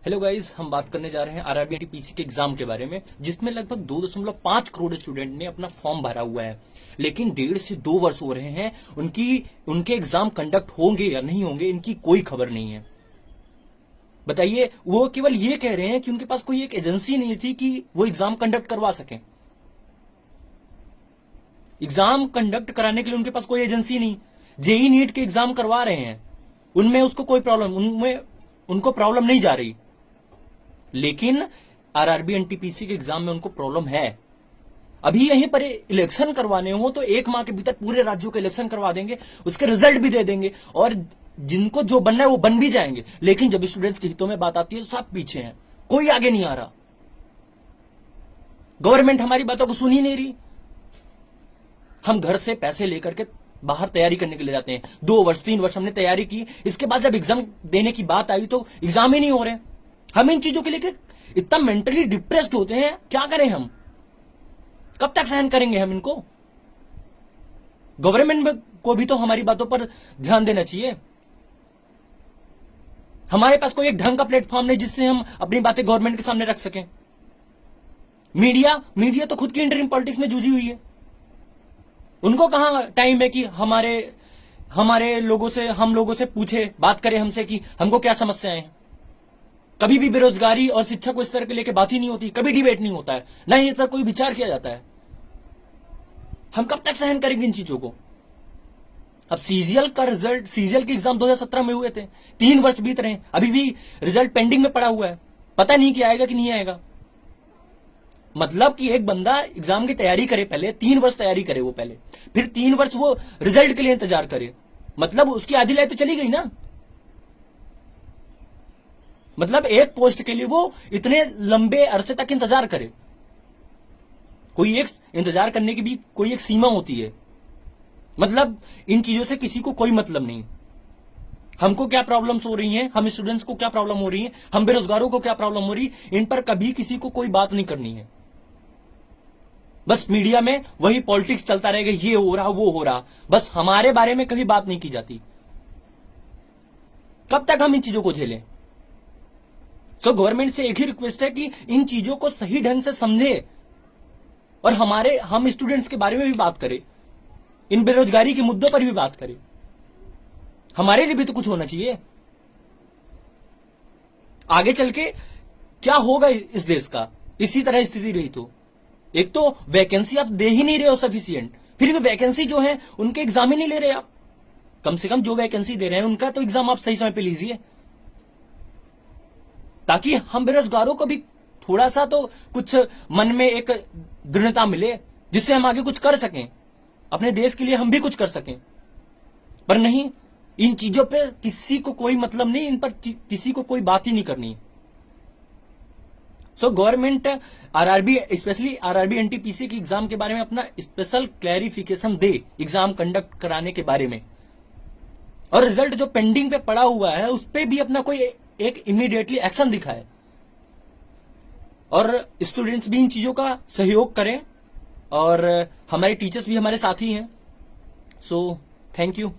Hello guys, हम बात करने जा रहे हैं आरआरबी एनटीपीसी के एग्जाम के बारे में, जिसमें लगभग 2.5 करोड़ स्टूडेंट ने अपना फॉर्म भरा हुआ है। लेकिन 1.5 से 2 वर्ष हो रहे हैं, उनके एग्जाम कंडक्ट होंगे या नहीं होंगे इनकी कोई खबर नहीं है। बताइए, वो केवल ये कह रहे हैं कि उनके पास कोई एक एजेंसी नहीं थी कि वो एग्जाम कंडक्ट करवा सके। एग्जाम कंडक्ट कराने के लिए उनके पास कोई एजेंसी नहीं। जेई नीट के एग्जाम करवा रहे हैं, उनमें उसको कोई प्रॉब्लम, उनको प्रॉब्लम नहीं जा रही। लेकिन आरआरबी एनटीपीसी के एग्जाम में उनको प्रॉब्लम है। अभी यहीं पर इलेक्शन करवाने हो तो 1 माह के भीतर पूरे राज्यों के इलेक्शन करवा देंगे, उसके रिजल्ट भी दे देंगे और जिनको जो बनना है वो बन भी जाएंगे। लेकिन जब स्टूडेंट्स के हितों में बात आती है तो सब पीछे हैं, कोई आगे नहीं आ रहा। गवर्नमेंट हमारी बातों को सुन ही नहीं रही। हम घर से पैसे लेकर के बाहर तैयारी करने के लिए जाते हैं, 2 वर्ष 3 वर्ष हमने तैयारी की, इसके बाद जब एग्जाम देने की बात आई तो एग्जाम ही नहीं हो रहे। हम इन चीजों के लिए इतना मेंटली डिप्रेस्ड होते हैं, क्या करें हम? कब तक सहन करेंगे हम इनको? गवर्नमेंट को भी तो हमारी बातों पर ध्यान देना चाहिए। हमारे पास कोई एक ढंग का प्लेटफॉर्म नहीं जिससे हम अपनी बातें गवर्नमेंट के सामने रख सकें। मीडिया तो खुद की इंटरिम पॉलिटिक्स में जूझी हुई है। उनको कहां टाइम है कि हमारे लोगों से, हम लोगों से पूछे, बात करे हमसे कि हमको क्या समस्याएं हैं। कभी भी बेरोजगारी और शिक्षा को इस तरह के लेके बात ही नहीं होती, कभी डिबेट नहीं होता है, ना ही इस तरह कोई विचार किया जाता है। हम कब तक सहन करेंगे इन चीजों को? अब सीजीएल के एग्जाम 2017 में हुए थे, 3 वर्ष बीत रहे हैं, अभी भी रिजल्ट पेंडिंग में पड़ा हुआ है। पता नहीं कि आएगा कि नहीं आएगा। मतलब कि एक बंदा एग्जाम की तैयारी करे, पहले 3 वर्ष तैयारी करे वो पहले, फिर 3 वर्ष वो रिजल्ट के लिए इंतजार करे। मतलब उसकी आधी लाइफ तो चली गई ना। मतलब एक पोस्ट के लिए वो इतने लंबे अरसे तक इंतजार करे। कोई एक इंतजार करने की भी कोई एक सीमा होती है। मतलब इन चीजों से किसी को कोई मतलब नहीं। हमको क्या प्रॉब्लम्स हो रही हैं, हम स्टूडेंट्स को क्या प्रॉब्लम हो रही है, हम बेरोजगारों को क्या प्रॉब्लम हो रही, इन पर कभी किसी को कोई बात नहीं करनी है। बस मीडिया में वही पॉलिटिक्स चलता रहेगा, ये हो रहा वो हो रहा, बस हमारे बारे में कभी बात नहीं की जाती। कब तक हम इन चीजों को झेलें? सो गवर्नमेंट से एक ही रिक्वेस्ट है कि इन चीजों को सही ढंग से समझे और हम स्टूडेंट्स के बारे में भी बात करें, इन बेरोजगारी के मुद्दों पर भी बात करें। हमारे लिए भी तो कुछ होना चाहिए। आगे चल के क्या होगा इस देश का, इसी तरह स्थिति रही तो? एक तो वैकेंसी आप दे ही नहीं रहे हो सफिशिएंट, फिर भी वैकेंसी जो है उनके एग्जाम ही नहीं ले रहे आप। कम से कम जो वैकेंसी दे रहे हैं उनका तो एग्जाम आप सही समय पे लीजिए, ताकि हम बेरोजगारों को भी थोड़ा सा तो कुछ मन में एक दृढ़ता मिले, जिससे हम आगे कुछ कर सकें, अपने देश के लिए हम भी कुछ कर सकें। पर नहीं, इन चीजों पे किसी को कोई मतलब नहीं, इन पर किसी को कोई बात ही नहीं करनी। So government RRB, specially RRB NTPC के एग्जाम के बारे में अपना स्पेशल क्लैरिफिकेशन दे, एग्जाम कंडक्ट कराने के बारे में। और रिजल्ट जो पेंडिंग पे पड़ा हुआ है उस पर भी अपना कोई एक इमीडिएटली एक्शन दिखाए और स्टूडेंट्स भी इन चीजों का सहयोग करें और हमारे टीचर्स भी हमारे साथी हैं। So thank you.